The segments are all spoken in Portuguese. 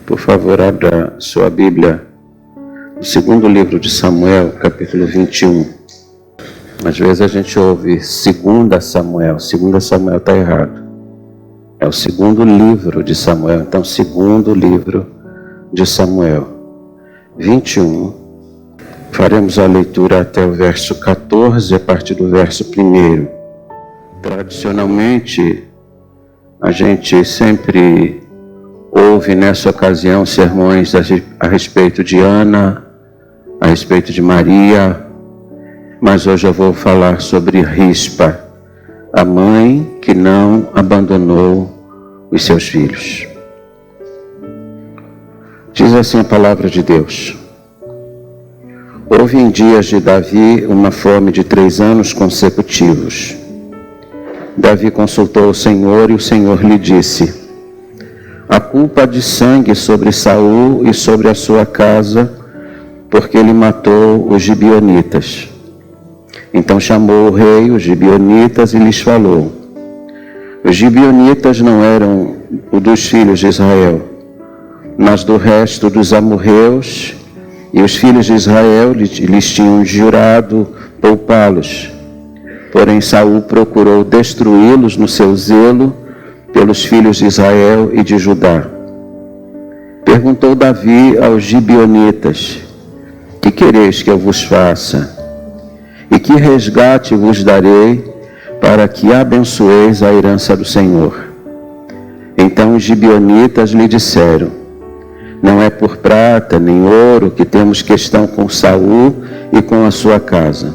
Por favor, abra sua Bíblia no segundo livro de Samuel, capítulo 21. Às vezes a gente ouve 2 Samuel. 2 Samuel está errado. É o segundo livro de Samuel. Então, segundo livro de Samuel 21. Faremos a leitura até o verso 14, a partir do verso 1. Tradicionalmente, a gente sempre ouve nessa ocasião sermões a respeito de Ana, a respeito de Maria, mas hoje eu vou falar sobre Rispa, a mãe que não abandonou os seus filhos. Diz assim a palavra de Deus: Houve em dias de Davi uma fome de 3 anos consecutivos. Davi consultou o Senhor e o Senhor lhe disse: a culpa de sangue sobre Saul e sobre a sua casa, porque ele matou os gibeonitas. Então chamou o rei os gibeonitas e lhes falou: os gibeonitas não eram o dos filhos de Israel, mas do resto dos amorreus, e os filhos de Israel lhes tinham jurado poupá-los. Porém Saul procurou destruí-los no seu zelo pelos filhos de Israel e de Judá. Perguntou Davi aos gibeonitas: que quereis que eu vos faça? E que resgate vos darei para que abençoeis a herança do Senhor? Então os gibeonitas lhe disseram: não é por prata nem ouro que temos questão com Saul e com a sua casa.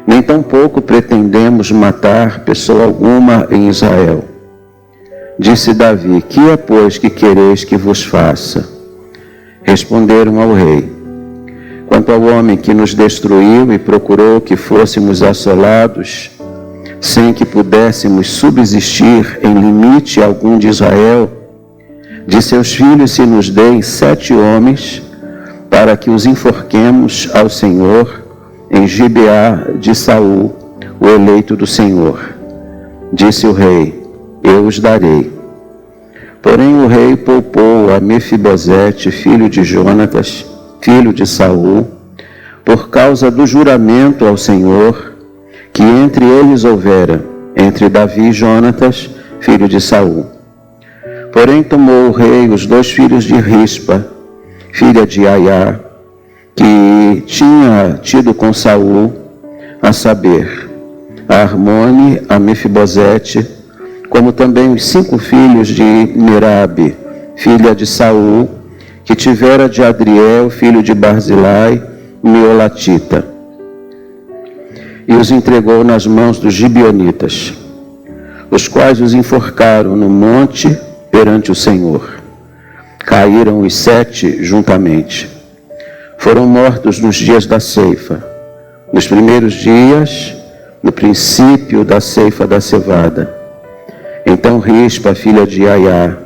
Nem tampouco pretendemos matar pessoa alguma em Israel. Disse Davi: que é, pois, que quereis que vos faça? Responderam ao rei: quanto ao homem que nos destruiu e procurou que fôssemos assolados, sem que pudéssemos subsistir em limite algum de Israel, de seus filhos se nos deem 7 homens, para que os enforquemos ao Senhor em Gibeá de Saul, o eleito do Senhor. Disse o rei: eu os darei. Porém o rei poupou a Mefibosete, filho de Jonatas, filho de Saul, por causa do juramento ao Senhor que entre eles houvera, entre Davi e Jonatas, filho de Saul. Porém tomou o rei os 2 filhos de Rispa, filha de Aiá, que tinha tido com Saul, a saber, a Armone, a Mefibosete, como também os 5 filhos de Merabe, filha de Saul, que tivera de Adriel, filho de Barzilai, Meolatita, e os entregou nas mãos dos gibeonitas, os quais os enforcaram no monte perante o Senhor. Caíram os 7 juntamente. Foram mortos nos dias da ceifa, nos primeiros dias, no princípio da ceifa da cevada. Então Rispa, filha de Aiá,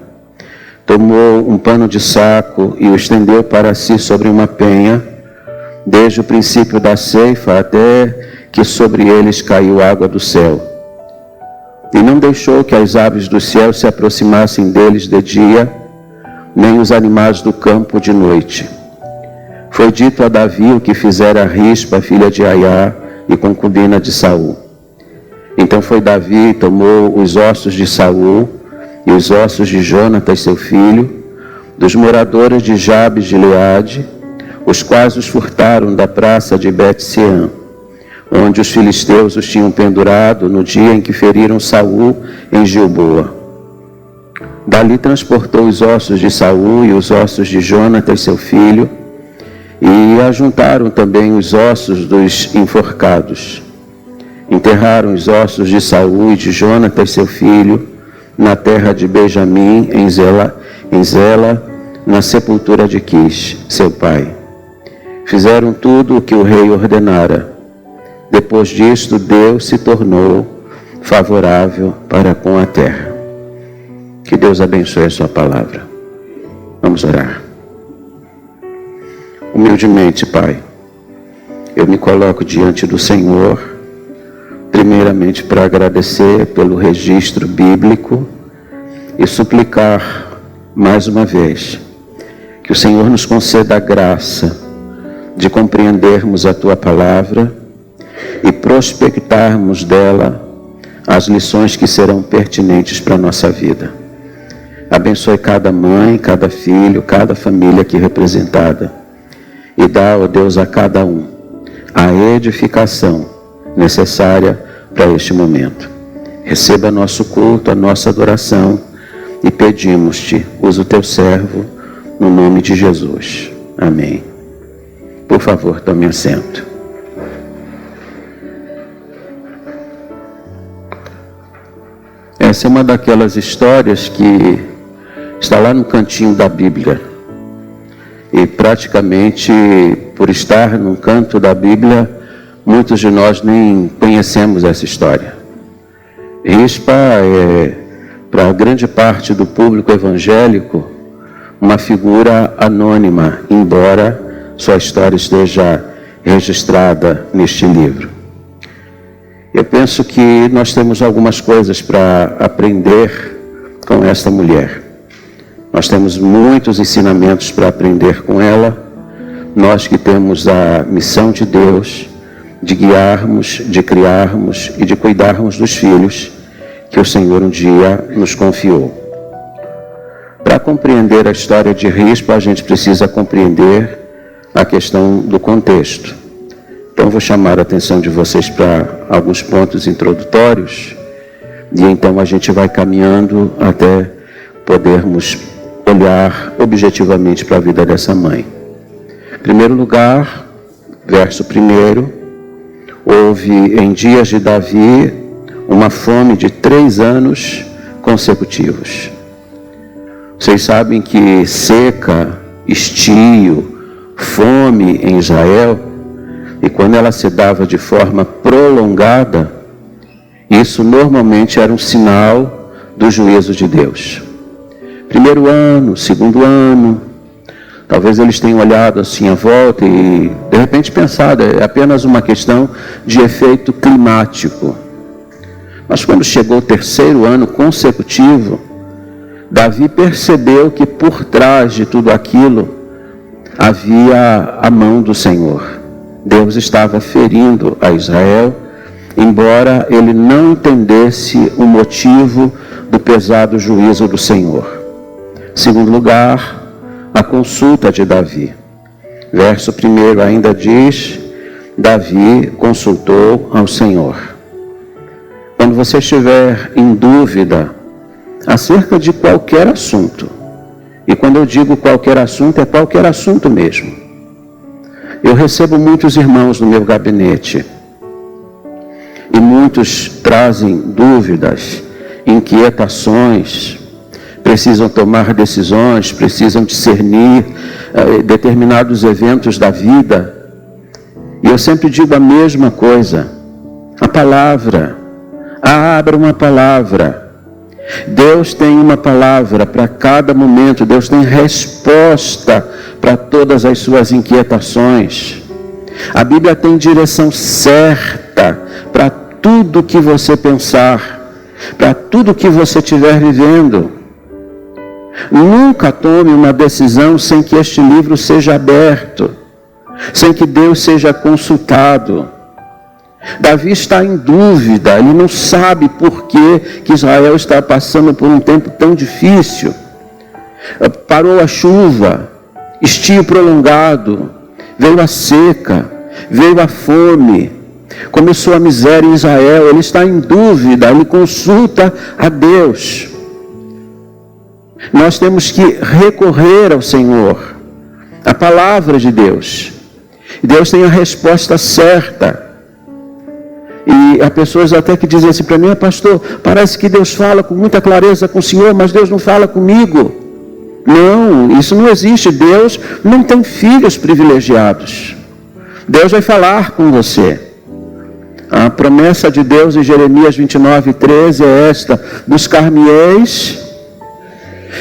tomou um pano de saco e o estendeu para si sobre uma penha, desde o princípio da ceifa até que sobre eles caiu água do céu. E não deixou que as aves do céu se aproximassem deles de dia, nem os animais do campo de noite. Foi dito a Davi o que fizera Rispa, filha de Aiá, e concubina de Saul. Então foi Davi e tomou os ossos de Saul e os ossos de Jonatas, seu filho, dos moradores de Jabes de Gileade, os quais os furtaram da praça de Bet-Sean, onde os filisteus os tinham pendurado no dia em que feriram Saul em Gilboa. Dali transportou os ossos de Saul e os ossos de Jonatas, seu filho, e ajuntaram também os ossos dos enforcados. Enterraram os ossos de Saul e de Jonatas, seu filho, na terra de Benjamim, em Zela, na sepultura de Quis, seu pai. Fizeram tudo o que o rei ordenara. Depois disto, Deus se tornou favorável para com a terra. Que Deus abençoe a sua palavra. Vamos orar. Humildemente, Pai, eu me coloco diante do Senhor, primeiramente para agradecer pelo registro bíblico e suplicar mais uma vez Que o Senhor nos conceda a graça de compreendermos a Tua palavra e prospectarmos dela as lições que serão pertinentes para a nossa vida. Abençoe cada mãe, cada filho, cada família aqui representada. E dá, ó Deus, a cada um a edificação necessária para este momento. Receba nosso culto, a nossa adoração e pedimos-te, usa o teu servo, no nome de Jesus. Amém. Por favor, tome assento. Essa é uma daquelas histórias que está lá no cantinho da Bíblia. E praticamente, por estar num canto da Bíblia, muitos de nós nem conhecemos essa história. Rispa é, para grande parte do público evangélico, uma figura anônima, embora sua história esteja registrada neste livro. Eu penso que nós temos algumas coisas para aprender com esta mulher. Nós temos muitos ensinamentos para aprender com ela. Nós que temos a missão de Deus de guiarmos, de criarmos e de cuidarmos dos filhos que o Senhor um dia nos confiou. Para compreender a história de Rispa, a gente precisa compreender a questão do contexto. Então, vou chamar a atenção de vocês para alguns pontos introdutórios e então a gente vai caminhando até podermos olhar objetivamente para a vida dessa mãe. Em primeiro lugar, verso 1, houve em dias de Davi uma fome de 3 anos consecutivos. Vocês sabem que seca, estio, fome em Israel, e quando ela se dava de forma prolongada, isso normalmente era um sinal do juízo de Deus. Primeiro ano, segundo ano, talvez eles tenham olhado assim à volta e de repente pensado, é apenas uma questão de efeito climático. Mas quando chegou o 3º ano consecutivo, Davi percebeu que por trás de tudo aquilo havia a mão do Senhor. Deus estava ferindo a Israel, embora ele não entendesse o motivo do pesado juízo do Senhor. Segundo lugar, a consulta de Davi. Verso 1 ainda diz: Davi consultou ao Senhor. Quando você estiver em dúvida acerca de qualquer assunto, e quando eu digo qualquer assunto, é qualquer assunto mesmo. Eu recebo muitos irmãos no meu gabinete, e muitos trazem dúvidas, inquietações, precisam tomar decisões, precisam discernir determinados eventos da vida. E eu sempre digo a mesma coisa: a palavra, abra uma palavra. Deus tem uma palavra para cada momento, Deus tem resposta para todas as suas inquietações. A Bíblia tem direção certa para tudo que você pensar, para tudo que você estiver vivendo. Nunca tome uma decisão sem que este livro seja aberto, sem que Deus seja consultado. Davi está em dúvida, ele não sabe por que Israel está passando por um tempo tão difícil. Parou a chuva, estio prolongado, veio a seca, veio a fome, começou a miséria em Israel. Ele está em dúvida, ele consulta a Deus. Nós temos que recorrer ao Senhor, à palavra de Deus. Deus tem a resposta certa. E há pessoas até que dizem assim para mim: pastor, parece que Deus fala com muita clareza com o senhor, mas Deus não fala comigo. Não, isso não existe. Deus não tem filhos privilegiados. Deus vai falar com você. A promessa de Deus em Jeremias 29:13 é esta: buscar-me-eis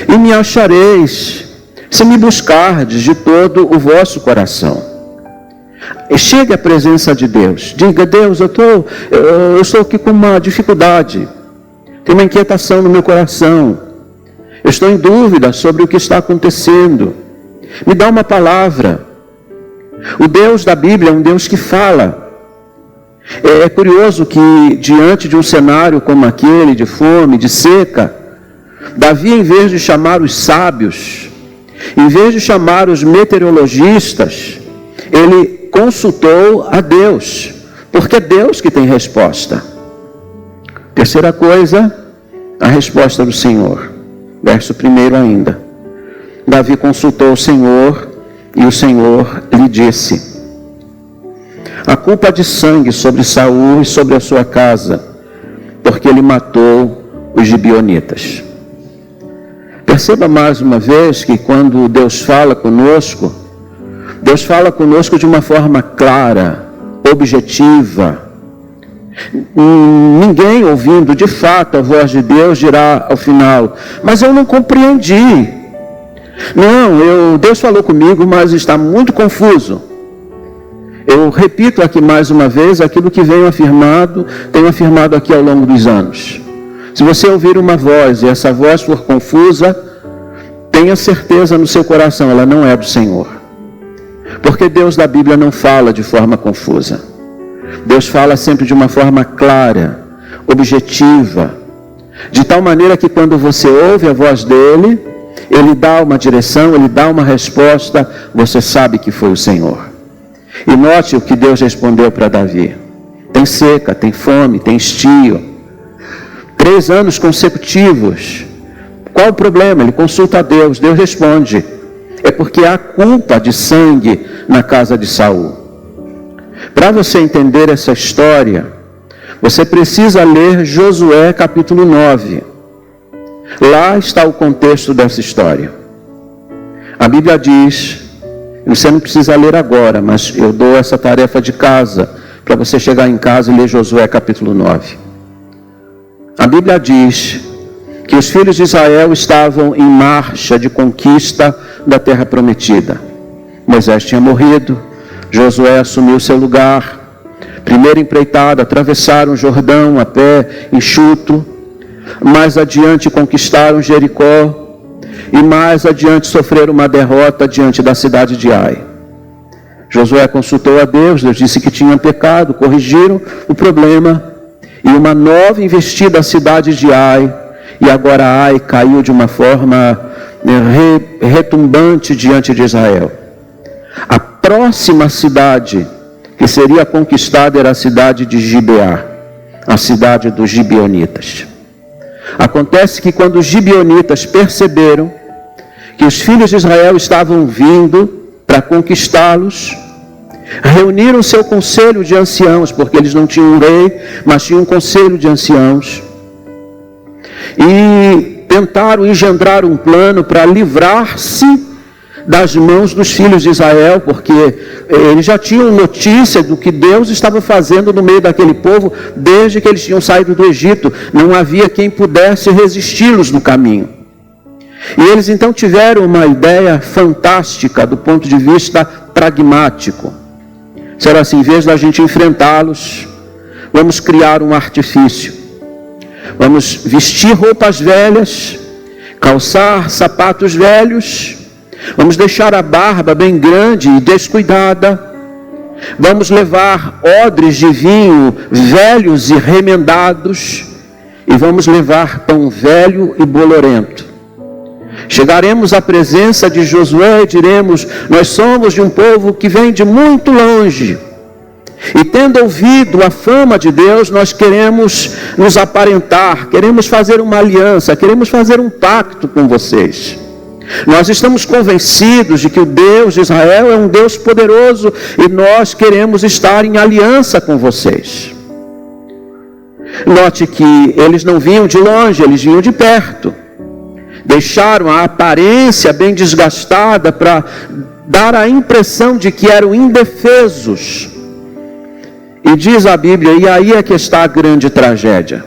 e me achareis, se me buscardes de todo o vosso coração. Chegue à presença de Deus, diga: Deus, eu estou aqui com uma dificuldade, tem uma inquietação no meu coração, eu estou em dúvida sobre o que está acontecendo, Me dá uma palavra. O Deus da Bíblia é um Deus que fala. É curioso que, diante de um cenário como aquele, de fome, de seca, Davi, em vez de chamar os sábios, em vez de chamar os meteorologistas, ele consultou a Deus, porque é Deus que tem resposta. Terceira coisa, a resposta do Senhor. Verso 1 ainda. Davi consultou o Senhor e o Senhor lhe disse: a culpa de sangue sobre Saul e sobre a sua casa, porque ele matou os gibeonitas. Perceba mais uma vez que quando Deus fala conosco de uma forma clara, objetiva. Ninguém ouvindo de fato a voz de Deus dirá ao final: mas eu não compreendi. Não, Deus falou comigo, mas está muito confuso. Eu repito aqui mais uma vez aquilo que tenho afirmado aqui ao longo dos anos. Se você ouvir uma voz e essa voz for confusa, tenha certeza no seu coração, ela não é do Senhor. Porque Deus da Bíblia não fala de forma confusa. Deus fala sempre de uma forma clara, objetiva, de tal maneira que quando você ouve a voz dele, ele dá uma direção, ele dá uma resposta, você sabe que foi o Senhor. E note o que Deus respondeu para Davi: tem seca, tem fome, tem estio, 3 anos consecutivos. Qual o problema? Ele consulta a Deus, Deus responde: é porque há culpa de sangue na casa de Saul. Para você entender essa história, você precisa ler Josué capítulo 9. Lá está o contexto dessa história. A Bíblia diz, você não precisa ler agora, mas eu dou essa tarefa de casa, para você chegar em casa e ler Josué capítulo 9. A Bíblia diz que os filhos de Israel estavam em marcha de conquista da terra prometida. Moisés tinha morrido, Josué assumiu seu lugar. Primeira empreitada, atravessaram o Jordão a pé enxuto. Mais adiante conquistaram Jericó. E mais adiante sofreram uma derrota diante da cidade de Ai. Josué consultou a Deus, Deus disse que tinham pecado, corrigiram o problema. E uma nova investida à cidade de Ai. E agora Ai caiu de uma forma retumbante diante de Israel. A próxima cidade que seria conquistada era a cidade de Gibeá, a cidade dos gibeonitas. Acontece que quando os gibeonitas perceberam que os filhos de Israel estavam vindo para conquistá-los, reuniram seu conselho de anciãos, porque eles não tinham um rei, mas tinham um conselho de anciãos, e tentaram engendrar um plano para livrar-se das mãos dos filhos de Israel, porque eles já tinham notícia do que Deus estava fazendo no meio daquele povo, desde que eles tinham saído do Egito. Não havia quem pudesse resisti-los no caminho. E eles então tiveram uma ideia fantástica do ponto de vista pragmático. Será assim: em vez da gente enfrentá-los, vamos criar um artifício. Vamos vestir roupas velhas, calçar sapatos velhos, vamos deixar a barba bem grande e descuidada, vamos levar odres de vinho velhos e remendados, e vamos levar pão velho e bolorento. Chegaremos à presença de Josué e diremos: nós somos de um povo que vem de muito longe, e tendo ouvido a fama de Deus, nós queremos nos aparentar, queremos fazer uma aliança, queremos fazer um pacto com vocês. Nós estamos convencidos de que o Deus de Israel é um Deus poderoso, e nós queremos estar em aliança com vocês. Note que eles não vinham de longe, eles vinham de perto. Deixaram a aparência bem desgastada para dar a impressão de que eram indefesos. E diz a Bíblia, e aí é que está a grande tragédia.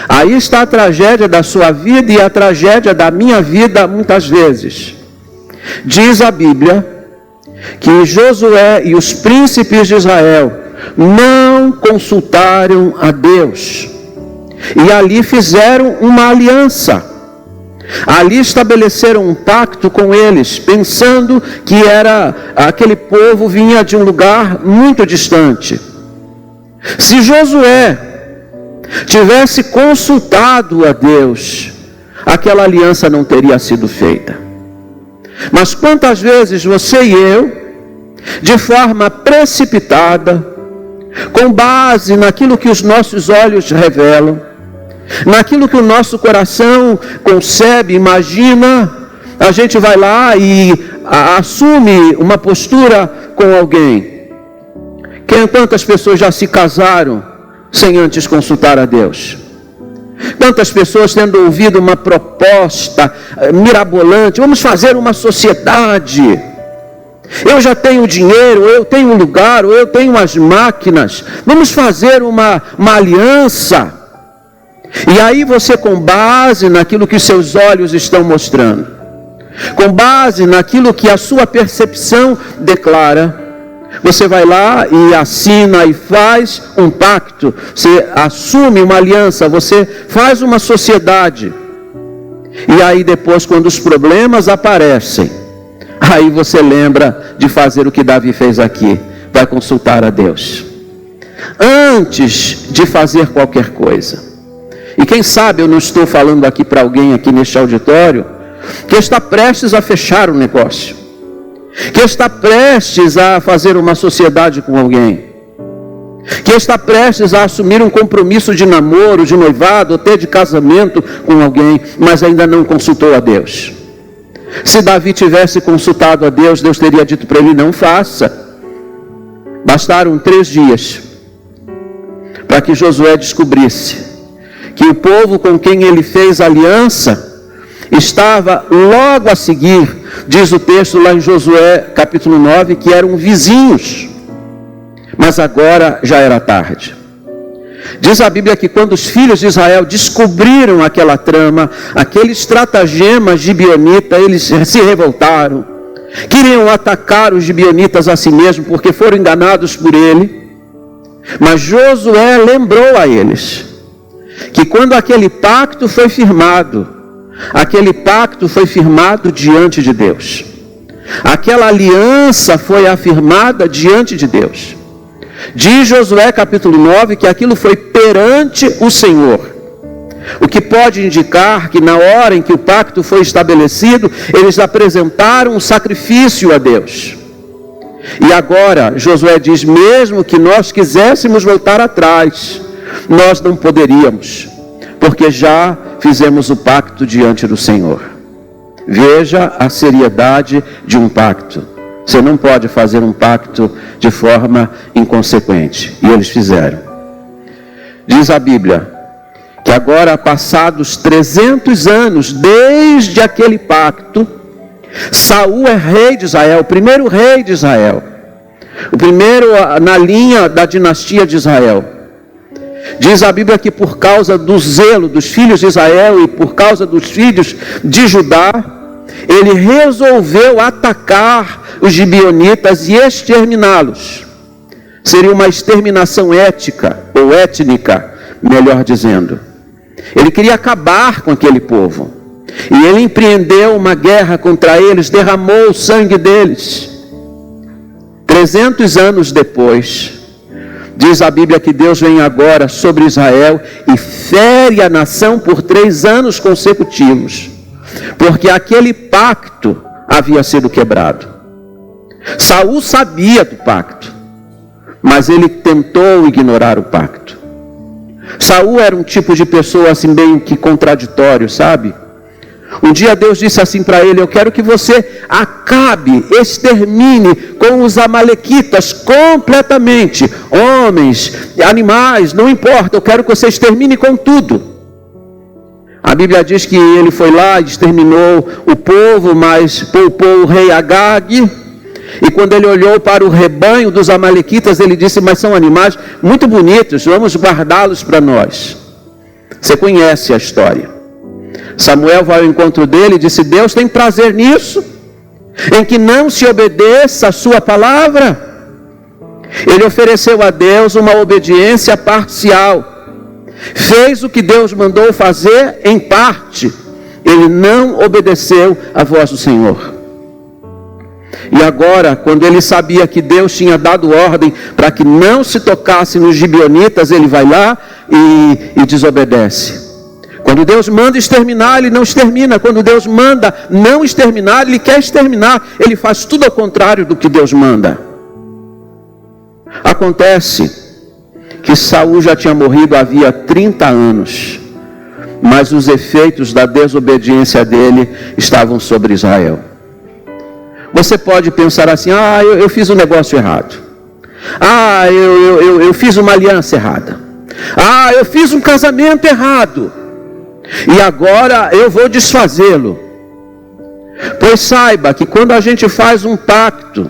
Aí está a tragédia da sua vida e a tragédia da minha vida muitas vezes. Diz a Bíblia que Josué e os príncipes de Israel não consultaram a Deus. E ali fizeram uma aliança. Ali estabeleceram um pacto com eles, pensando que aquele povo vinha de um lugar muito distante. Se Josué tivesse consultado a Deus, aquela aliança não teria sido feita. Mas quantas vezes você e eu, de forma precipitada, com base naquilo que os nossos olhos revelam, naquilo que o nosso coração concebe, imagina, a gente vai lá e assume uma postura com alguém. Quantas pessoas já se casaram sem antes consultar a Deus? Quantas pessoas tendo ouvido uma proposta mirabolante, vamos fazer uma sociedade, eu já tenho dinheiro, eu tenho um lugar, ou eu tenho as máquinas, vamos fazer uma aliança. E aí você, com base naquilo que seus olhos estão mostrando, com base naquilo que a sua percepção declara, você vai lá e assina e faz um pacto, você assume uma aliança, você faz uma sociedade. E aí depois, quando os problemas aparecem, aí você lembra de fazer o que Davi fez aqui, vai consultar a Deus, antes de fazer qualquer coisa. E quem sabe eu não estou falando aqui para alguém aqui neste auditório, que está prestes a fechar um negócio, que está prestes a fazer uma sociedade com alguém, que está prestes a assumir um compromisso de namoro, de noivado, até de casamento com alguém, mas ainda não consultou a Deus. Se Davi tivesse consultado a Deus, Deus teria dito para ele: não faça. Bastaram 3 dias para que Josué descobrisse que o povo com quem ele fez aliança estava logo a seguir, diz o texto lá em Josué capítulo 9, que eram vizinhos, mas agora já era tarde. Diz a Bíblia que quando os filhos de Israel descobriram aquela trama, aquele estratagema gibeonita, eles se revoltaram, queriam atacar os gibeonitas a si mesmo, porque foram enganados por ele. Mas Josué lembrou a eles que quando aquele pacto foi firmado diante de Deus. Aquela aliança foi afirmada diante de Deus. Diz Josué capítulo 9 que aquilo foi perante o Senhor. O que pode indicar que na hora em que o pacto foi estabelecido, eles apresentaram um sacrifício a Deus. E agora Josué diz: mesmo que nós quiséssemos voltar atrás, nós não poderíamos, porque já fizemos o pacto diante do Senhor. Veja a seriedade de um pacto. Você não pode fazer um pacto de forma inconsequente. E eles fizeram. Diz a Bíblia que agora, passados 300 anos desde aquele pacto, Saul é rei de Israel, o primeiro rei de Israel, o primeiro na linha da dinastia de Israel. Diz a Bíblia que por causa do zelo dos filhos de Israel e por causa dos filhos de Judá, ele resolveu atacar os gibeonitas e exterminá-los. Seria uma exterminação ética, ou étnica, melhor dizendo. Ele queria acabar com aquele povo. E ele empreendeu uma guerra contra eles, derramou o sangue deles. 300 anos depois, diz a Bíblia que Deus vem agora sobre Israel e fere a nação por 3 anos consecutivos, porque aquele pacto havia sido quebrado. Saul sabia do pacto, mas ele tentou ignorar o pacto. Saul era um tipo de pessoa assim meio que contraditório, sabe? Um dia Deus disse assim para ele: eu quero que você acabe, extermine com os amalequitas completamente, homens, animais, não importa, eu quero que você extermine com tudo. A Bíblia diz que ele foi lá e exterminou o povo, mas poupou o rei Agag. E quando ele olhou para o rebanho dos amalequitas, ele disse: mas são animais muito bonitos, vamos guardá-los para nós. Você conhece a história. Samuel vai ao encontro dele e disse: Deus tem prazer nisso, em que não se obedeça a sua palavra. Ele ofereceu a Deus uma obediência parcial, fez o que Deus mandou fazer em parte, Ele não obedeceu à voz do Senhor. E agora, quando ele sabia que Deus tinha dado ordem para que não se tocasse nos gibeonitas, ele vai lá e desobedece. Quando Deus manda exterminar, ele não extermina. Quando Deus manda não exterminar, ele quer exterminar. Ele faz tudo ao contrário do que Deus manda. Acontece que Saul já tinha morrido havia 30 anos, mas os efeitos da desobediência dele estavam sobre Israel. Você pode pensar assim: eu fiz um negócio errado. Eu fiz uma aliança errada. Eu fiz um casamento errado. E agora eu vou desfazê-lo. Pois saiba que quando a gente faz um pacto,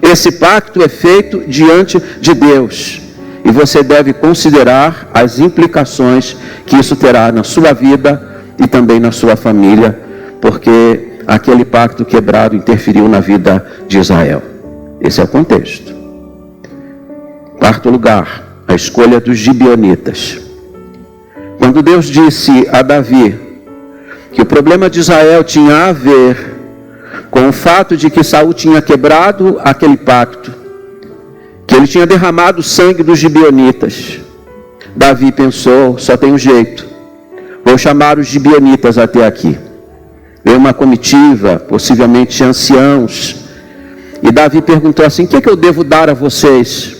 esse pacto é feito diante de Deus. E você deve considerar as implicações que isso terá na sua vida e também na sua família, porque aquele pacto quebrado interferiu na vida de Israel. Esse é o contexto. Quarto lugar, a escolha dos gibeonitas. Quando Deus disse a Davi que o problema de Israel tinha a ver com o fato de que Saul tinha quebrado aquele pacto, que ele tinha derramado o sangue dos gibeonitas, Davi pensou: só tem um jeito, vou chamar os gibeonitas até aqui. Veio uma comitiva, possivelmente anciãos, e Davi perguntou assim: o que eu devo dar a vocês,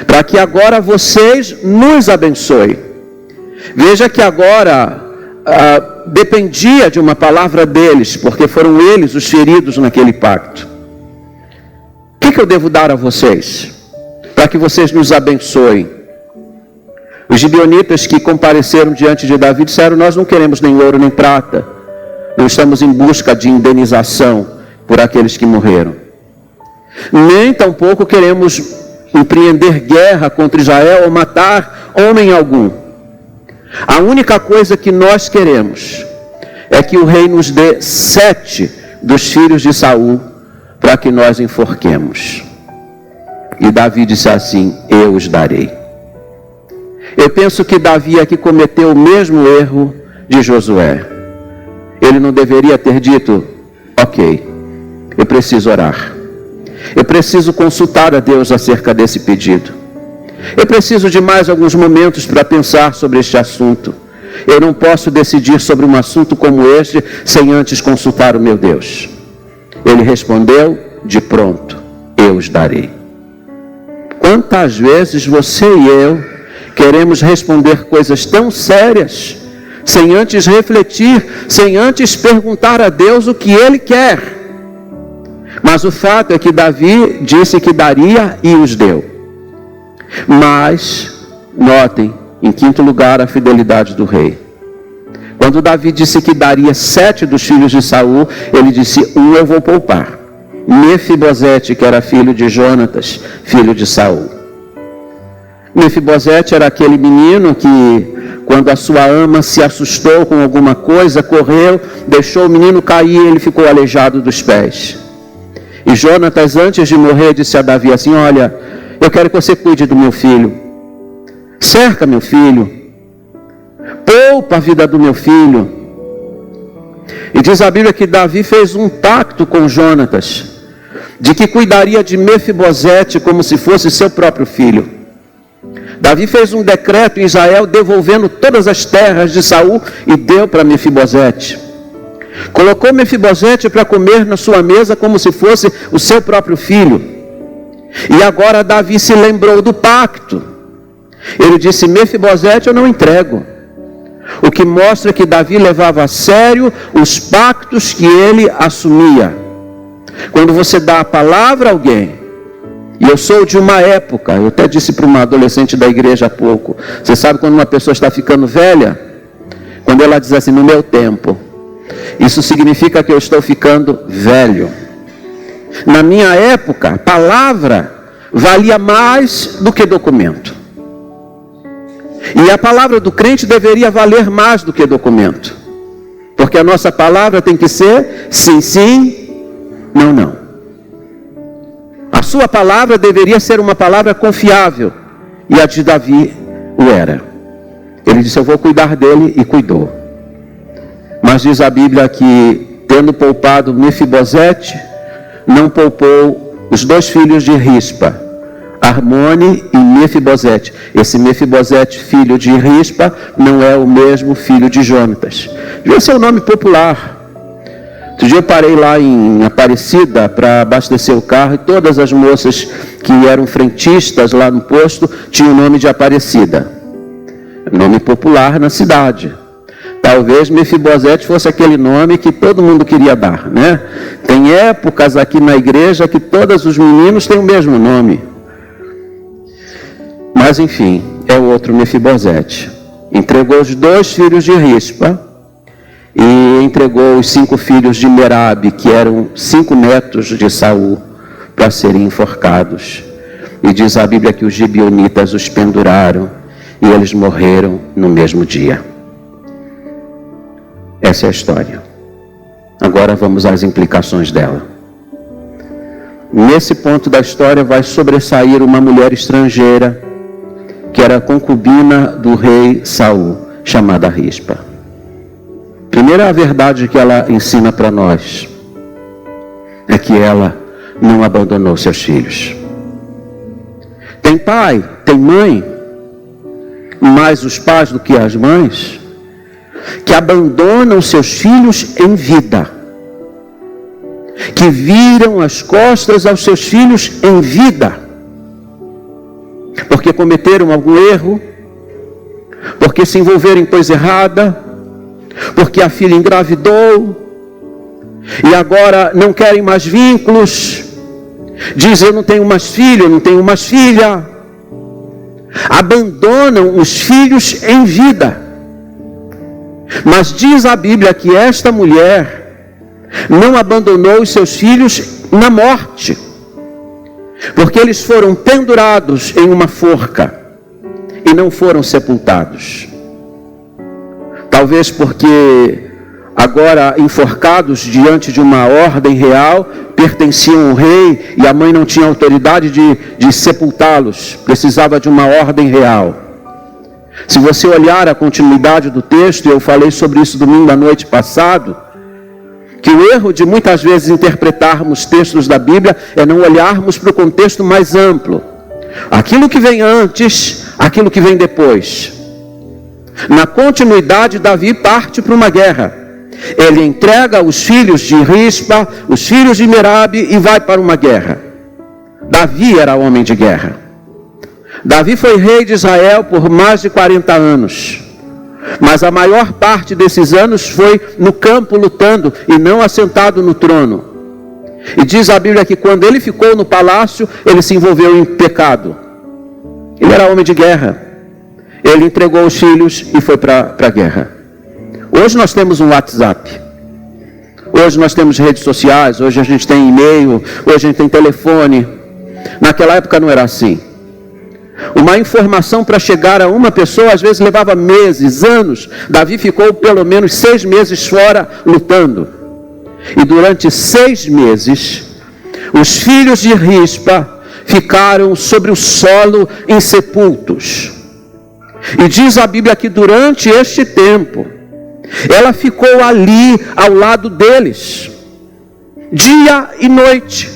para que agora vocês nos abençoem? Veja que agora dependia de uma palavra deles, porque foram eles os feridos naquele pacto. O que eu devo dar a vocês, para que vocês nos abençoem? Os gibeonitas que compareceram diante de Davi disseram: nós não queremos nem ouro nem prata, não estamos em busca de indenização por aqueles que morreram, nem tampouco queremos empreender guerra contra Israel ou matar homem algum. A única coisa que nós queremos é que o rei nos dê 7 dos filhos de Saul, para que nós enforquemos. E Davi disse assim: eu os darei. Eu penso que Davi aqui cometeu o mesmo erro de Josué. Ele não deveria ter dito: ok, eu preciso orar, eu preciso consultar a Deus acerca desse pedido, eu preciso de mais alguns momentos para pensar sobre este assunto. Eu não posso decidir sobre um assunto como este sem antes consultar o meu Deus. Ele respondeu de pronto: eu os darei. Quantas vezes você e eu queremos responder coisas tão sérias sem antes refletir, sem antes perguntar a Deus o que Ele quer? Mas o fato é que Davi disse que daria e os deu. Mas, notem, em quinto lugar, a fidelidade do rei. Quando Davi disse que daria 7 dos filhos de Saul, ele disse: um eu vou poupar. Mefibosete, que era filho de Jonatas, filho de Saul. Mefibosete era aquele menino que, quando a sua ama se assustou com alguma coisa, correu, deixou o menino cair e ele ficou aleijado dos pés. E Jonatas, antes de morrer, disse a Davi assim: olha, eu quero que você cuide do meu filho. Cerca meu filho. Poupa a vida do meu filho. E diz a Bíblia que Davi fez um pacto com Jonatas, de que cuidaria de Mefibosete como se fosse seu próprio filho. Davi fez um decreto em Israel devolvendo todas as terras de Saul e deu para Mefibosete. Colocou Mefibosete para comer na sua mesa como se fosse o seu próprio filho. E agora Davi se lembrou do pacto. Ele disse: Mefibosete eu não entrego. O que mostra que Davi levava a sério os pactos que ele assumia. Quando você dá a palavra a alguém, e eu sou de uma época, eu até disse para uma adolescente da igreja há pouco, você sabe quando uma pessoa está ficando velha? Quando ela diz assim: no meu tempo, isso significa que eu estou ficando velho. Na minha época, a palavra valia mais do que documento. E a palavra do crente deveria valer mais do que documento. Porque a nossa palavra tem que ser sim, sim, não, não. A sua palavra deveria ser uma palavra confiável. E a de Davi o era. Ele disse: eu vou cuidar dele, e cuidou. Mas diz a Bíblia que, tendo poupado Mefibosete, não poupou os 2 filhos de Rispa, Armone e Mefibosete. Esse Mefibosete, filho de Rispa, não é o mesmo filho de Jônatas. Devia ser o nome popular. Outro dia eu parei lá em Aparecida para abastecer o carro e todas as moças que eram frentistas lá no posto tinham o nome de Aparecida. Nome popular na cidade. Talvez Mefibosete fosse aquele nome que todo mundo queria dar, né? Tem épocas aqui na igreja que todos os meninos têm o mesmo nome. Mas enfim, é o outro Mefibosete. Entregou os 2 filhos de Rispa e entregou os 5 filhos de Merabe, que eram 5 netos de Saul, para serem enforcados. E diz a Bíblia que os gibeonitas os penduraram e eles morreram no mesmo dia. Essa é a história. Agora vamos às implicações dela. Nesse ponto da história vai sobressair uma mulher estrangeira, que era concubina do rei Saul, chamada Rispa. Primeira verdade que ela ensina para nós é que ela não abandonou seus filhos. Tem pai, tem mãe, mais os pais do que as mães, que abandonam seus filhos em vida, que viram as costas aos seus filhos em vida, porque cometeram algum erro, porque se envolveram em coisa errada, porque a filha engravidou, e agora não querem mais vínculos, dizem: eu não tenho mais filho, eu não tenho mais filha. Abandonam os filhos em vida. Mas diz a Bíblia que esta mulher não abandonou os seus filhos na morte, porque eles foram pendurados em uma forca e não foram sepultados. Talvez porque agora enforcados diante de uma ordem real, pertenciam ao rei e a mãe não tinha autoridade de sepultá-los, precisava de uma ordem real. Se você olhar a continuidade do texto, e eu falei sobre isso domingo à noite passado, que o erro de muitas vezes interpretarmos textos da Bíblia é não olharmos para o contexto mais amplo. Aquilo que vem antes, aquilo que vem depois. Na continuidade, Davi parte para uma guerra. Ele entrega os filhos de Rispa, os filhos de Merabe e vai para uma guerra. Davi era homem de guerra. Davi foi rei de Israel por mais de 40 anos. Mas a maior parte desses anos foi no campo lutando e não assentado no trono. E diz a Bíblia que quando ele ficou no palácio, ele se envolveu em pecado. Ele era homem de guerra. Ele entregou os filhos e foi para a guerra. Hoje nós temos um WhatsApp. Hoje nós temos redes sociais. Hoje a gente tem e-mail. Hoje a gente tem telefone. Naquela época não era assim. Uma informação para chegar a uma pessoa às vezes levava meses, anos. Davi ficou pelo menos 6 meses fora lutando. E durante 6 meses, os filhos de Rispa ficaram sobre o solo insepultos. E diz a Bíblia que durante este tempo, ela ficou ali ao lado deles, dia e noite,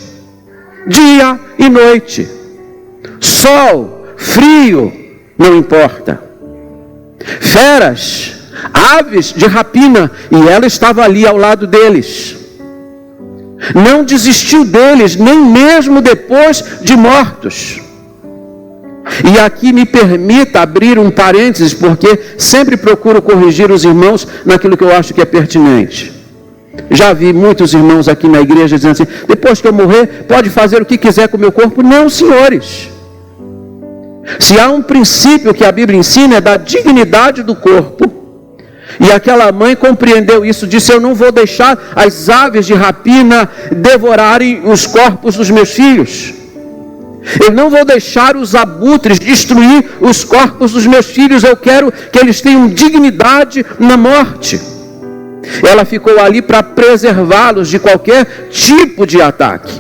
dia e noite, sol, frio, não importa, feras, aves de rapina, e ela estava ali ao lado deles. Não desistiu deles, nem mesmo depois de mortos. E aqui me permita abrir um parênteses, porque sempre procuro corrigir os irmãos naquilo que eu acho que é pertinente. Já vi muitos irmãos aqui na igreja dizendo assim: depois que eu morrer, pode fazer o que quiser com o meu corpo. Não, senhores. Se há um princípio que a Bíblia ensina, é da dignidade do corpo. E aquela mãe compreendeu isso, disse: eu não vou deixar as aves de rapina devorarem os corpos dos meus filhos. Eu não vou deixar os abutres destruir os corpos dos meus filhos. Eu quero que eles tenham dignidade na morte. Ela ficou ali para preservá-los de qualquer tipo de ataque.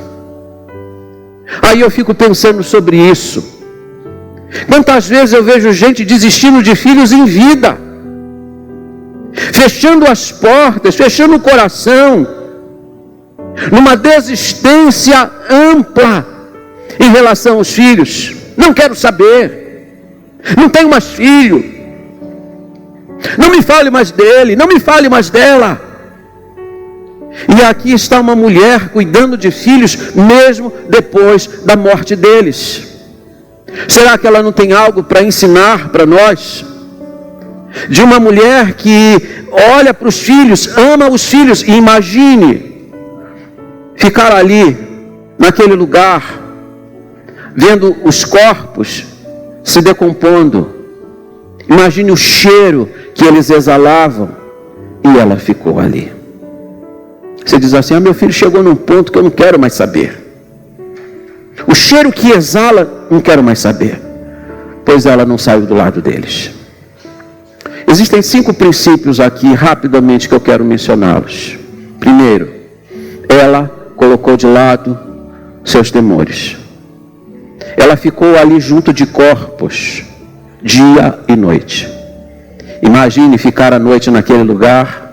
Aí eu fico pensando sobre isso. Quantas vezes eu vejo gente desistindo de filhos em vida. fechando as portas, fechando o coração, numa desistência ampla em relação aos filhos. Não quero saber, não tenho mais filho, não me fale mais dele, não me fale mais dela. E aqui está uma mulher cuidando de filhos mesmo depois da morte deles. Será que ela não tem algo para ensinar para nós? De uma mulher que olha para os filhos, ama os filhos, e imagine ficar ali, naquele lugar, vendo os corpos se decompondo. Imagine o cheiro que eles exalavam, e ela ficou ali. Você diz assim: meu filho chegou num ponto que eu não quero mais saber. O cheiro que exala, não quero mais saber. Pois ela não saiu do lado deles. Existem 5 princípios aqui, rapidamente, que eu quero mencioná-los. Primeiro, ela colocou de lado seus temores. Ela ficou ali junto de corpos, dia e noite. Imagine ficar à noite naquele lugar.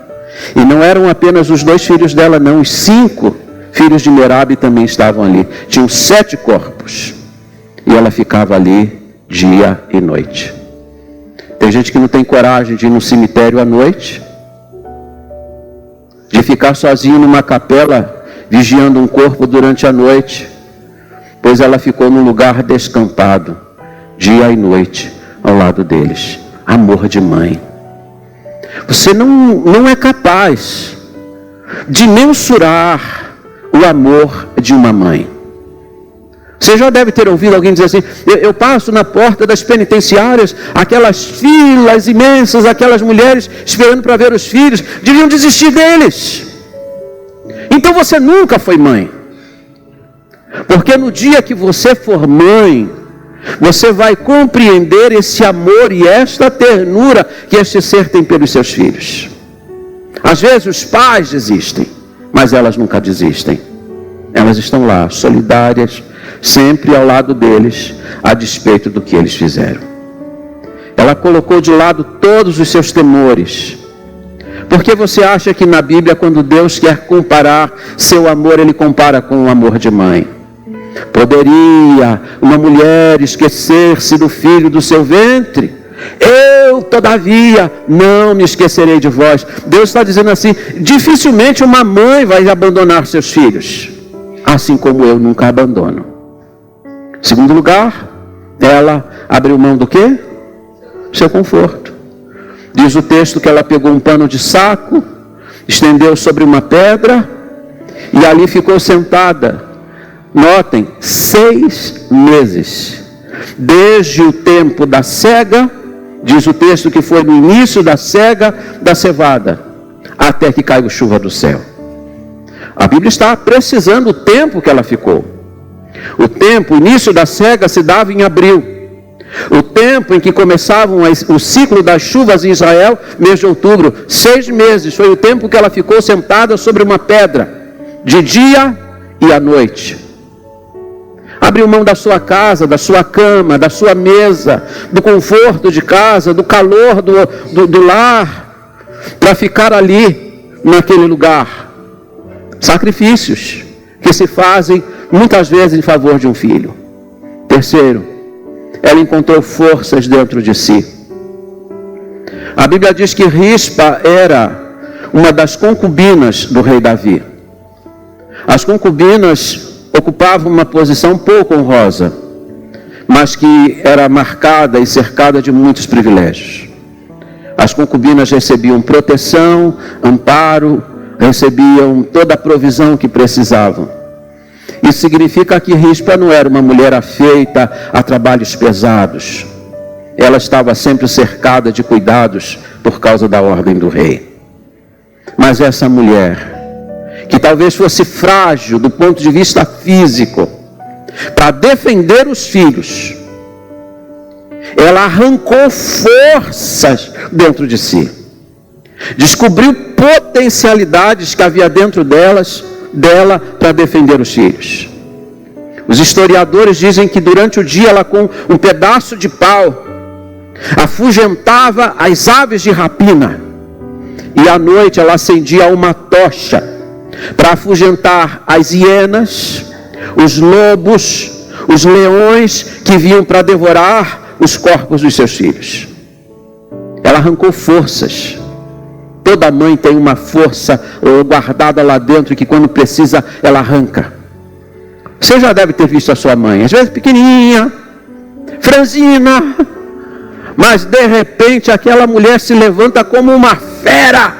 E não eram apenas os 2 filhos dela, não. Os 5 filhos de Merabe também estavam ali. Tinham 7 corpos. E ela ficava ali dia e noite. Tem gente que não tem coragem de ir no cemitério à noite, de ficar sozinho numa capela, vigiando um corpo durante a noite. Pois ela ficou num lugar descampado, dia e noite, ao lado deles. Amor de mãe. Você não é capaz de mensurar o amor de uma mãe. Você já deve ter ouvido alguém dizer assim: eu passo na porta das penitenciárias, aquelas filas imensas, aquelas mulheres esperando para ver os filhos, deviam desistir deles. Então você nunca foi mãe. Porque no dia que você for mãe, você vai compreender esse amor e esta ternura que este ser tem pelos seus filhos. Às vezes os pais desistem, mas elas nunca desistem. Elas estão lá, solidárias, sempre ao lado deles, a despeito do que eles fizeram. Ela colocou de lado todos os seus temores. Por que você acha que na Bíblia, quando Deus quer comparar seu amor, Ele compara com o amor de mãe? Poderia uma mulher esquecer-se do filho do seu ventre? Eu, todavia, não me esquecerei de vós. Deus está dizendo assim: dificilmente uma mãe vai abandonar seus filhos, assim como eu nunca abandono. Segundo lugar, ela abriu mão do quê? Seu conforto. Diz o texto que ela pegou um pano de saco, estendeu sobre uma pedra e ali ficou sentada. Notem, 6 meses, desde o tempo da cega, diz o texto que foi no início da cega da cevada, até que caiu chuva do céu. A Bíblia está precisando o tempo que ela ficou. O tempo, o início da cega se dava em abril. O tempo em que começavam o ciclo das chuvas em Israel, mês de outubro, 6 meses, foi o tempo que ela ficou sentada sobre uma pedra, de dia e à noite. Abriu mão da sua casa, da sua cama, da sua mesa, do conforto de casa, do calor do lar, para ficar ali, naquele lugar. Sacrifícios que se fazem muitas vezes em favor de um filho. Terceiro, ela encontrou forças dentro de si. A Bíblia diz que Rispa era uma das concubinas do rei Davi. As concubinas ocupavam uma posição pouco honrosa, mas que era marcada e cercada de muitos privilégios. As concubinas recebiam proteção, amparo, recebiam toda a provisão que precisavam. Isso significa que Rispa não era uma mulher afeita a trabalhos pesados. Ela estava sempre cercada de cuidados por causa da ordem do rei. Mas essa mulher, que talvez fosse frágil do ponto de vista físico, para defender os filhos, ela arrancou forças dentro de si, descobriu potencialidades que havia dentro dela para defender os filhos. Os historiadores dizem que durante o dia ela, com um pedaço de pau, afugentava as aves de rapina e à noite ela acendia uma tocha para afugentar as hienas, os lobos, os leões que vinham para devorar os corpos dos seus filhos. Ela arrancou forças. Toda mãe tem uma força guardada lá dentro que quando precisa ela arranca. Você já deve ter visto a sua mãe, às vezes pequenininha, franzina, mas de repente aquela mulher se levanta como uma fera,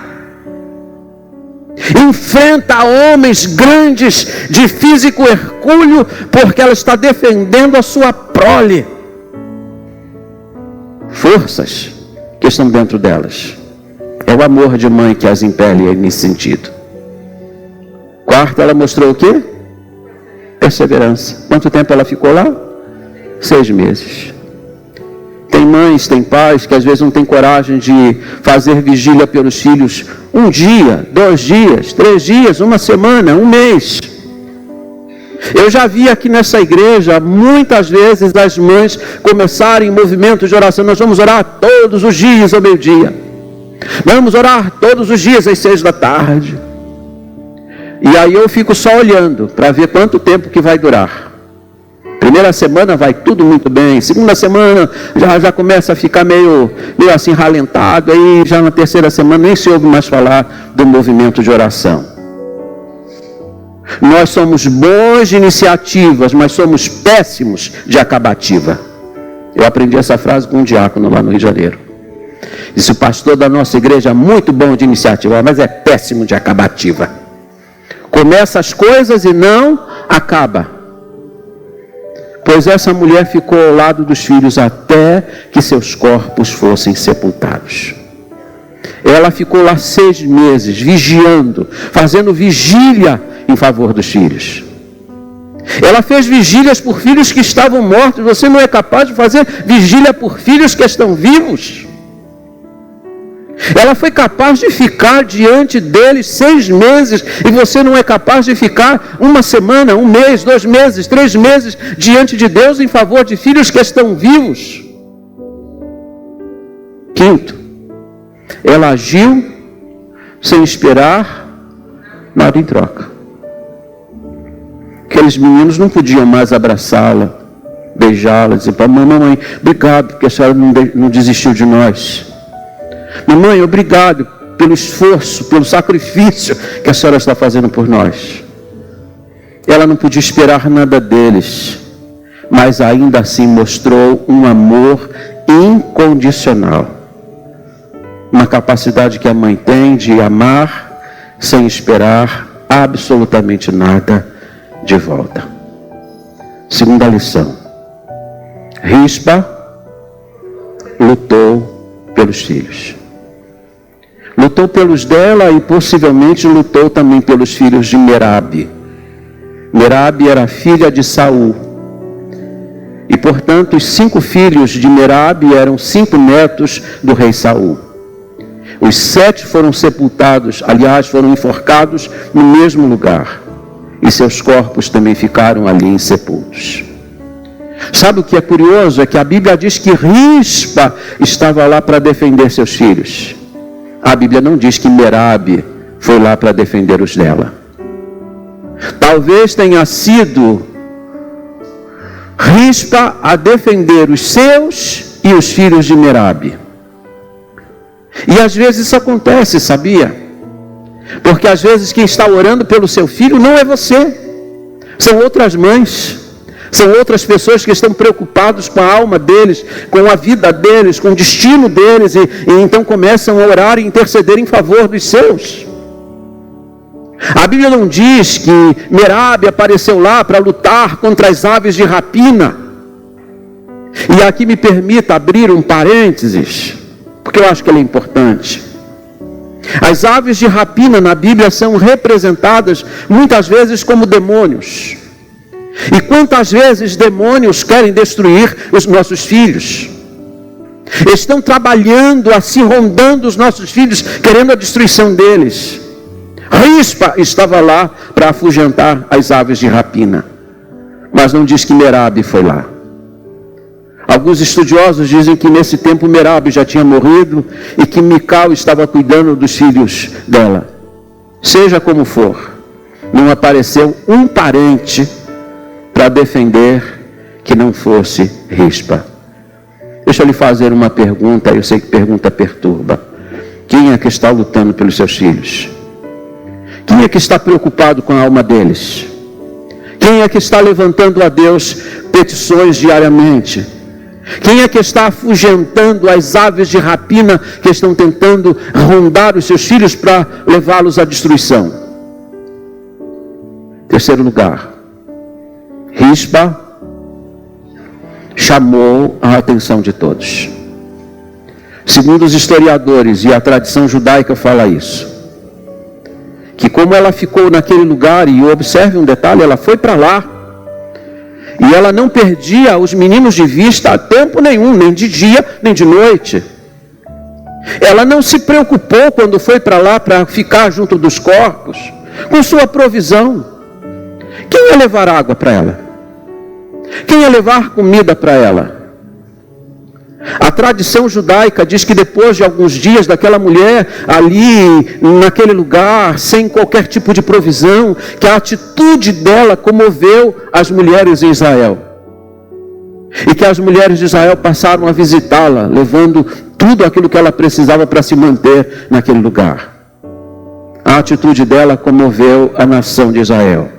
enfrenta homens grandes de físico hercúleo, porque ela está defendendo a sua prole. Forças que estão dentro delas. É o amor de mãe que as impele nesse sentido. Quarto, ela mostrou o quê? Perseverança. Quanto tempo ela ficou lá? 6 meses. Tem mães, tem pais que às vezes não têm coragem de fazer vigília pelos filhos 1 dia, 2 dias, 3 dias, 1 semana, 1 mês. Eu já vi aqui nessa igreja muitas vezes as mães começarem movimentos de oração. Nós vamos orar todos os dias ao meio-dia. Vamos orar todos os dias às 6 da tarde. E aí eu fico só olhando para ver quanto tempo que vai durar. Primeira semana vai tudo muito bem. Segunda semana já começa a ficar meio assim ralentado. Aí já na terceira semana nem se ouve mais falar do movimento de oração. Nós somos bons de iniciativas, mas somos péssimos de acabativa. Eu aprendi essa frase com um diácono lá no Rio de Janeiro. Disse: o pastor da nossa igreja é muito bom de iniciativa, mas é péssimo de acabativa. Começa as coisas e não acaba. Pois essa mulher ficou ao lado dos filhos até que seus corpos fossem sepultados. Ela ficou lá 6 meses, vigiando, fazendo vigília em favor dos filhos. Ela fez vigílias por filhos que estavam mortos. Você não é capaz de fazer vigília por filhos que estão vivos? Ela foi capaz de ficar diante deles 6 meses, e você não é capaz de ficar 1 semana, 1 mês, 2 meses, 3 meses diante de Deus em favor de filhos que estão vivos. Quinto, ela agiu sem esperar nada em troca. Aqueles meninos não podiam mais abraçá-la, beijá-la, dizer: mamãe, obrigado porque a senhora não desistiu de nós. Mamãe, obrigado pelo esforço, pelo sacrifício que a senhora está fazendo por nós. Ela não podia esperar nada deles, mas ainda assim mostrou um amor incondicional. Uma capacidade que a mãe tem de amar sem esperar absolutamente nada de volta. Segunda lição: Rispa lutou pelos filhos. Lutou pelos dela e possivelmente lutou também pelos filhos de Merabe. Merabe era filha de Saul. E portanto os 5 filhos de Merabe eram 5 netos do rei Saul. Os 7 foram sepultados, aliás, foram enforcados no mesmo lugar. E seus corpos também ficaram ali insepultos. Sabe o que é curioso? É que a Bíblia diz que Rispa estava lá para defender seus filhos. A Bíblia não diz que Merabe foi lá para defender os dela. Talvez tenha sido Rispa a defender os seus e os filhos de Merabe. E às vezes isso acontece, sabia? Porque às vezes quem está orando pelo seu filho não é você. São outras mães. São outras pessoas que estão preocupados com a alma deles, com a vida deles, com o destino deles, e então começam a orar e interceder em favor dos seus. A Bíblia não diz que Merabe apareceu lá para lutar contra as aves de rapina. E aqui me permita abrir um parênteses, porque eu acho que ele é importante. As aves de rapina na Bíblia são representadas muitas vezes como demônios. E quantas vezes demônios querem destruir os nossos filhos? Estão trabalhando assim, rondando os nossos filhos, querendo a destruição deles. Rispa estava lá para afugentar as aves de rapina, mas não diz que Merabe foi lá. Alguns estudiosos dizem que nesse tempo Merabe já tinha morrido e que Mical estava cuidando dos filhos dela. Seja como for, não apareceu um parente para defender que não fosse Rispa. Deixa eu lhe fazer uma pergunta, eu sei que pergunta perturba. Quem é que está lutando pelos seus filhos? Quem é que está preocupado com a alma deles? Quem é que está levantando a Deus petições diariamente? Quem é que está afugentando as aves de rapina que estão tentando rondar os seus filhos para levá-los à destruição? Terceiro lugar, Rispa chamou a atenção de todos. Segundo os historiadores, e a tradição judaica fala isso, que como ela ficou naquele lugar, e observe um detalhe, ela foi para lá, e ela não perdia os meninos de vista a tempo nenhum, nem de dia, nem de noite. Ela não se preocupou quando foi para lá para ficar junto dos corpos, com sua provisão. Quem ia levar água para ela? Quem ia levar comida para ela? A tradição judaica diz que depois de alguns dias daquela mulher ali, naquele lugar, sem qualquer tipo de provisão, que a atitude dela comoveu as mulheres em Israel. E que as mulheres de Israel passaram a visitá-la, levando tudo aquilo que ela precisava para se manter naquele lugar. A atitude dela comoveu a nação de Israel.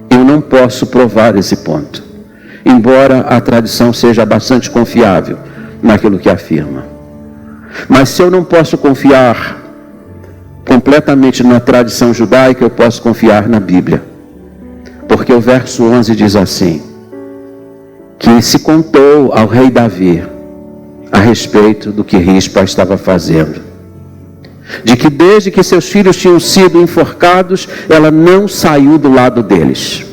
Eu não posso provar esse ponto, embora a tradição seja bastante confiável naquilo que afirma. Mas se eu não posso confiar completamente na tradição judaica, eu posso confiar na Bíblia. Porque o verso 11 diz assim, que se contou ao rei Davi a respeito do que Rispa estava fazendo. De que desde que seus filhos tinham sido enforcados, ela não saiu do lado deles.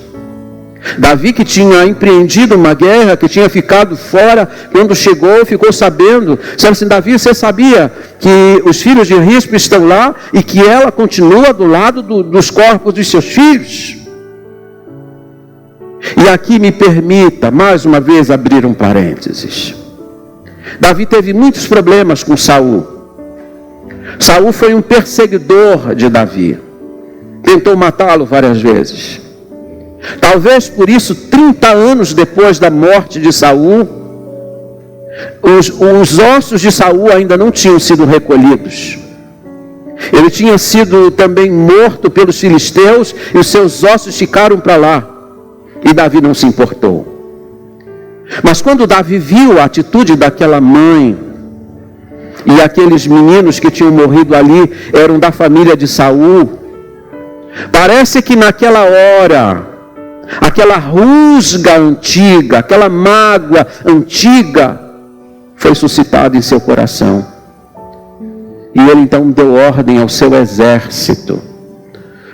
Davi, que tinha empreendido uma guerra, que tinha ficado fora, quando chegou, ficou sabendo. Disse assim, Davi, você sabia que os filhos de Rispa estão lá e que ela continua do lado dos corpos dos seus filhos? E aqui me permita, mais uma vez, abrir um parênteses. Davi teve muitos problemas com Saul. Saul foi um perseguidor de Davi. Tentou matá-lo várias vezes. Talvez por isso, 30 anos depois da morte de Saul, os ossos de Saul ainda não tinham sido recolhidos. Ele tinha sido também morto pelos filisteus e os seus ossos ficaram para lá. E Davi não se importou. Mas quando Davi viu a atitude daquela mãe, e aqueles meninos que tinham morrido ali eram da família de Saul, parece que naquela hora, aquela rusga antiga, aquela mágoa antiga foi suscitada em seu coração. E ele então deu ordem ao seu exército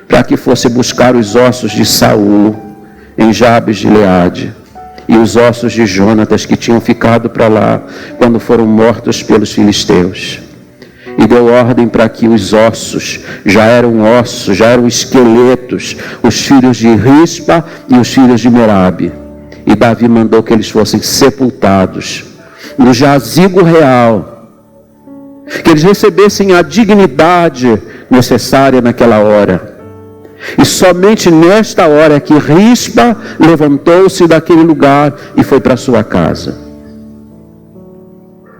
para que fosse buscar os ossos de Saul em Jabes de Gileade e os ossos de Jonatas que tinham ficado para lá quando foram mortos pelos filisteus. E deu ordem para que os ossos, já eram esqueletos, os filhos de Rispa e os filhos de Merabe. E Davi mandou que eles fossem sepultados no jazigo real, que eles recebessem a dignidade necessária naquela hora. E somente nesta hora é que Rispa levantou-se daquele lugar e foi para sua casa.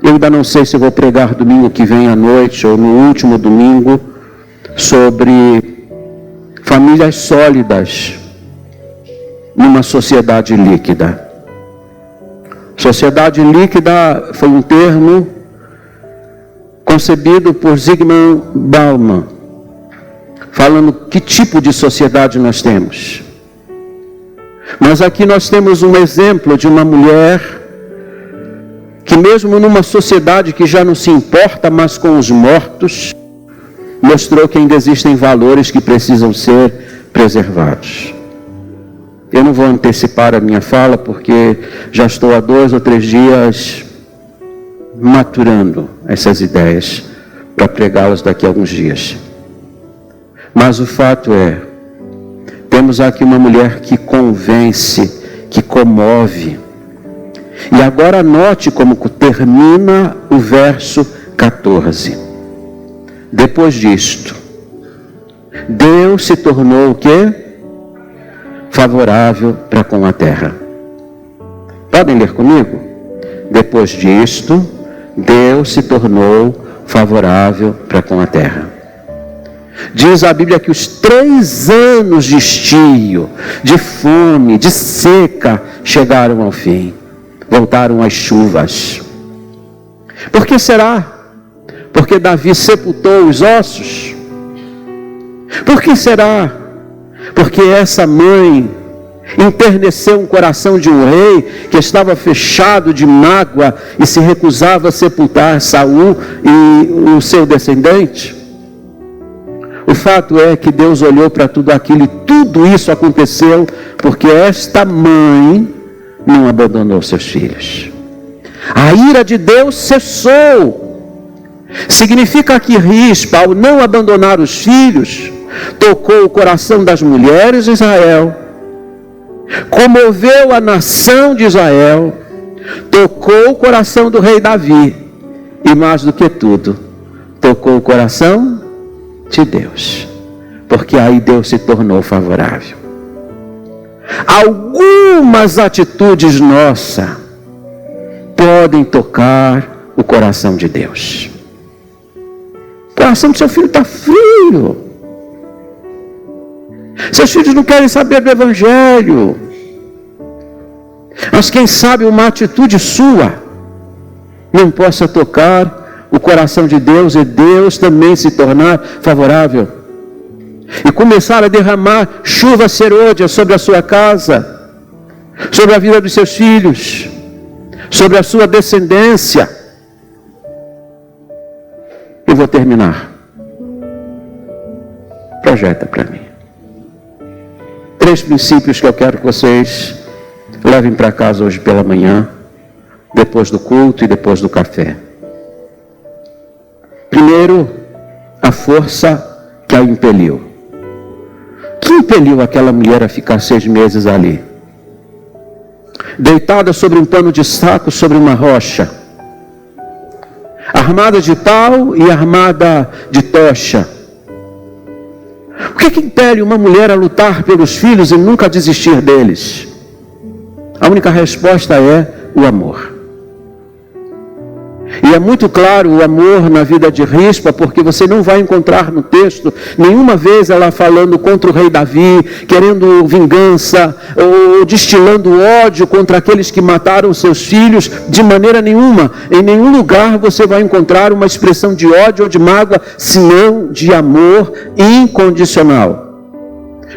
Eu ainda não sei se vou pregar domingo que vem à noite ou no último domingo sobre famílias sólidas numa sociedade líquida. Sociedade líquida foi um termo concebido por Zygmunt Bauman, falando que tipo de sociedade nós temos. Mas aqui nós temos um exemplo de uma mulher que mesmo numa sociedade que já não se importa mais com os mortos, mostrou que ainda existem valores que precisam ser preservados. Eu não vou antecipar a minha fala, porque já estou há 2 ou 3 dias maturando essas ideias para pregá-las daqui a alguns dias. Mas o fato é, temos aqui uma mulher que convence, que comove, E agora note como termina o verso 14. Depois disto, Deus se tornou o quê? Favorável para com a terra. Podem ler comigo? Depois disto, Deus se tornou favorável para com a terra. Diz a Bíblia que os 3 anos de estio, de fome, de seca, chegaram ao fim. Voltaram as chuvas. Por que será? Porque Davi sepultou os ossos? Por que será? Porque essa mãe enterneceu o coração de um rei que estava fechado de mágoa e se recusava a sepultar Saul e o seu descendente. O fato é que Deus olhou para tudo aquilo e tudo isso aconteceu porque esta mãe não abandonou seus filhos. A ira de Deus cessou. Significa que Rispa, ao não abandonar os filhos, tocou o coração das mulheres de Israel, comoveu a nação de Israel, tocou o coração do rei Davi e, mais do que tudo, tocou o coração de Deus, porque aí Deus se tornou favorável. Algumas atitudes nossas podem tocar o coração de Deus. O coração do seu filho está frio. Seus filhos não querem saber do Evangelho. Mas quem sabe uma atitude sua não possa tocar o coração de Deus e Deus também se tornar favorável. E começar a derramar chuva serôdia sobre a sua casa, sobre a vida dos seus filhos, sobre a sua descendência. Eu vou terminar. Projeta para mim. 3 princípios que eu quero que vocês levem para casa hoje pela manhã, depois do culto e depois do café. Primeiro, a força que a impeliu. Que impeliu aquela mulher a ficar 6 meses ali? Deitada sobre um pano de saco, sobre uma rocha, armada de pau e armada de tocha. O que impele uma mulher a lutar pelos filhos e nunca desistir deles? A única resposta é o amor. E é muito claro o amor na vida de Rispa, porque você não vai encontrar no texto nenhuma vez ela falando contra o rei Davi, querendo vingança, ou destilando ódio contra aqueles que mataram seus filhos. De maneira nenhuma, em nenhum lugar você vai encontrar uma expressão de ódio ou de mágoa, senão de amor incondicional.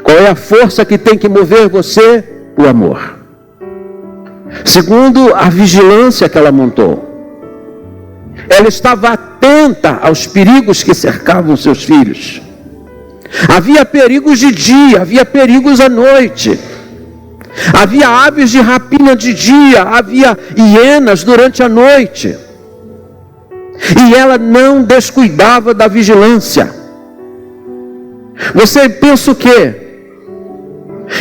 Qual é a força que tem que mover você? O amor. Segundo, a vigilância que ela montou. Ela estava atenta aos perigos que cercavam seus filhos. Havia perigos de dia, havia perigos à noite. Havia aves de rapina de dia, havia hienas durante a noite. E ela não descuidava da vigilância. Você pensa o quê?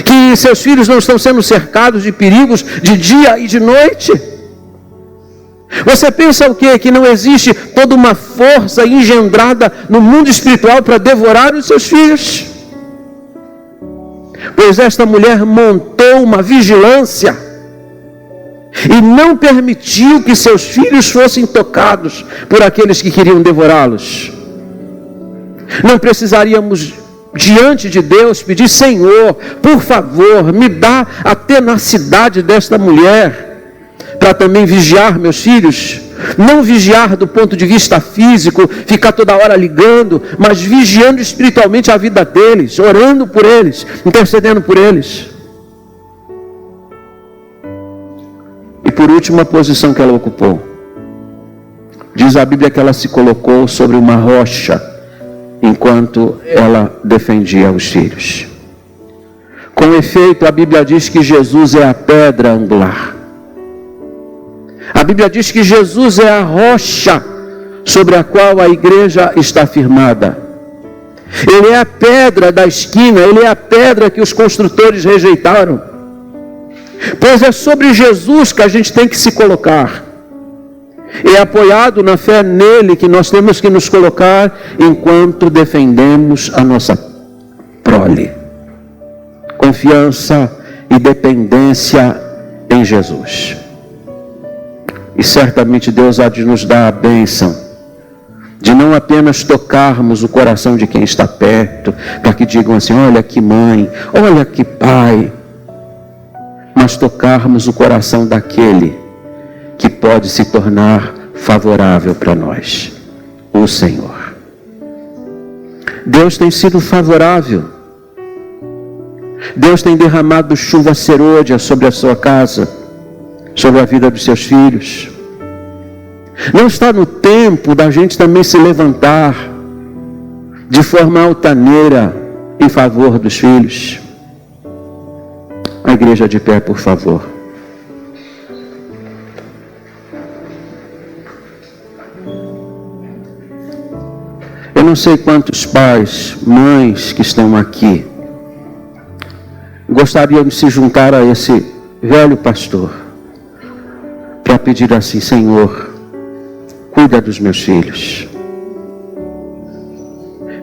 Que seus filhos não estão sendo cercados de perigos de dia e de noite? Você pensa o quê? Que não existe toda uma força engendrada no mundo espiritual para devorar os seus filhos? Pois esta mulher montou uma vigilância e não permitiu que seus filhos fossem tocados por aqueles que queriam devorá-los. Não precisaríamos diante de Deus pedir: Senhor, por favor, me dá a tenacidade desta mulher para também vigiar meus filhos. Não vigiar do ponto de vista físico, ficar toda hora ligando, mas vigiando espiritualmente a vida deles, orando por eles, intercedendo por eles. E por último, a posição que ela ocupou. Diz a Bíblia que ela se colocou sobre uma rocha enquanto ela defendia os filhos. Com efeito, a Bíblia diz que Jesus é a pedra angular. A Bíblia diz que Jesus é a rocha sobre a qual a igreja está firmada. Ele é a pedra da esquina, ele é a pedra que os construtores rejeitaram. Pois é sobre Jesus que a gente tem que se colocar. É apoiado na fé nele que nós temos que nos colocar enquanto defendemos a nossa prole. Confiança e dependência em Jesus. E certamente Deus há de nos dar a bênção de não apenas tocarmos o coração de quem está perto, para que digam assim, olha que mãe, olha que pai, mas tocarmos o coração daquele que pode se tornar favorável para nós, o Senhor. Deus tem sido favorável. Deus tem derramado chuva serôdia sobre a sua casa, sobre a vida dos seus filhos. Não está no tempo da gente também se levantar de forma altaneira em favor dos filhos. A igreja de pé, por favor. Eu não sei quantos pais, mães que estão aqui gostariam de se juntar a esse velho pastor para pedir assim, Senhor, cuida dos meus filhos.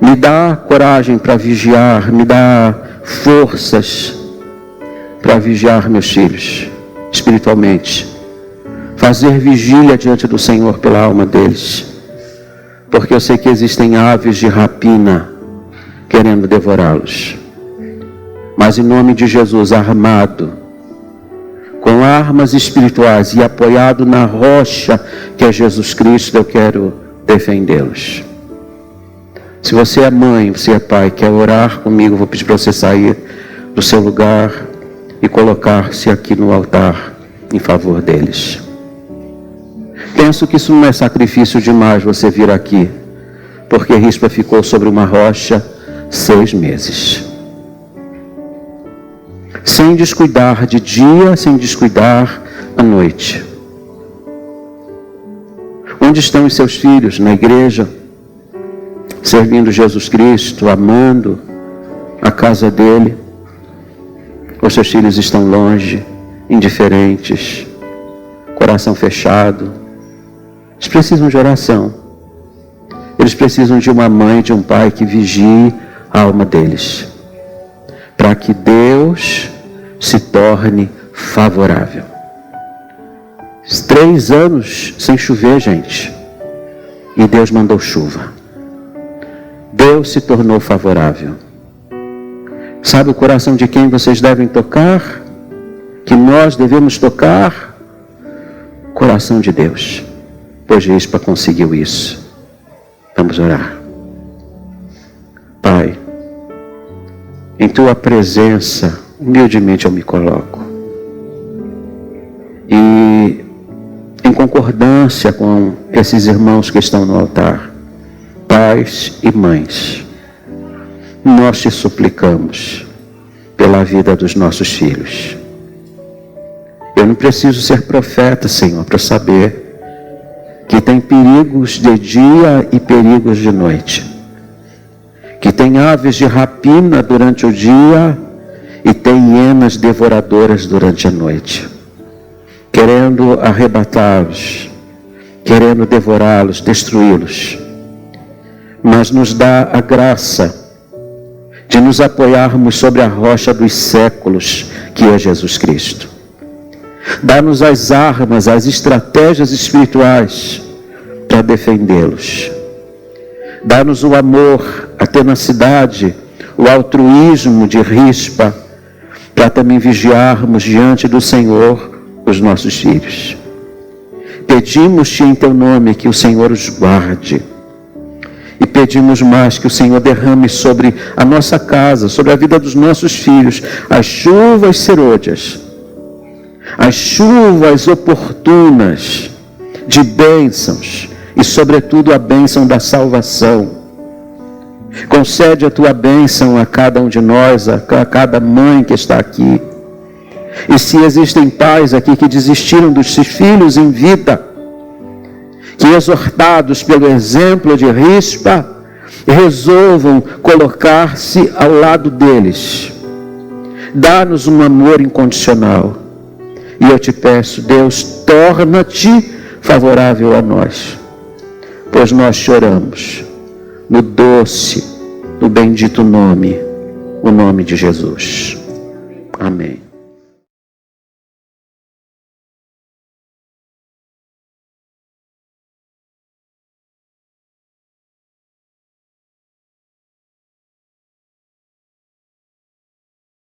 Me dá coragem para vigiar, me dá forças para vigiar meus filhos espiritualmente. Fazer vigília diante do Senhor pela alma deles. Porque eu sei que existem aves de rapina querendo devorá-los. Mas em nome de Jesus, armado, com armas espirituais e apoiado na rocha que é Jesus Cristo, eu quero defendê-los. Se você é mãe, você é pai, quer orar comigo, vou pedir para você sair do seu lugar e colocar-se aqui no altar em favor deles. Penso que isso não é sacrifício demais você vir aqui, porque Rispa ficou sobre uma rocha 6 meses. Sem descuidar de dia, sem descuidar à noite. Onde estão os seus filhos? Na igreja, servindo Jesus Cristo, amando a casa dele? Ou seus filhos estão longe, indiferentes, coração fechado? Eles precisam de oração. Eles precisam de uma mãe, de um pai que vigie a alma deles, para que Deus se torne favorável. 3 anos sem chover, gente, e Deus mandou chuva. Deus se tornou favorável. Sabe o coração de quem vocês devem tocar? Que nós devemos tocar? O coração de Deus. Pois Rispa conseguiu isso. Vamos orar. Pai, em Tua presença, humildemente eu me coloco. E em concordância com esses irmãos que estão no altar, pais e mães, nós te suplicamos pela vida dos nossos filhos. Eu não preciso ser profeta, Senhor, para saber que tem perigos de dia e perigos de noite. Que tem aves de rapina durante o dia e tem hienas devoradoras durante a noite. Querendo arrebatá-los, querendo devorá-los, destruí-los. Mas nos dá a graça de nos apoiarmos sobre a rocha dos séculos, que é Jesus Cristo. Dá-nos as armas, as estratégias espirituais para defendê-los. Dá-nos o amor, a tenacidade, o altruísmo de Rispa, para também vigiarmos diante do Senhor os nossos filhos. Pedimos-te em Teu nome que o Senhor os guarde. E pedimos mais que o Senhor derrame sobre a nossa casa, sobre a vida dos nossos filhos, as chuvas serôdias, as chuvas oportunas de bênçãos e, sobretudo, a bênção da salvação. Concede a Tua bênção a cada um de nós, a cada mãe que está aqui. E se existem pais aqui que desistiram dos seus filhos em vida, que exortados pelo exemplo de Rispa, resolvam colocar-se ao lado deles. Dá-nos um amor incondicional. E eu te peço, Deus, torna-te favorável a nós, pois nós choramos no doce, no bendito nome, o nome de Jesus. Amém.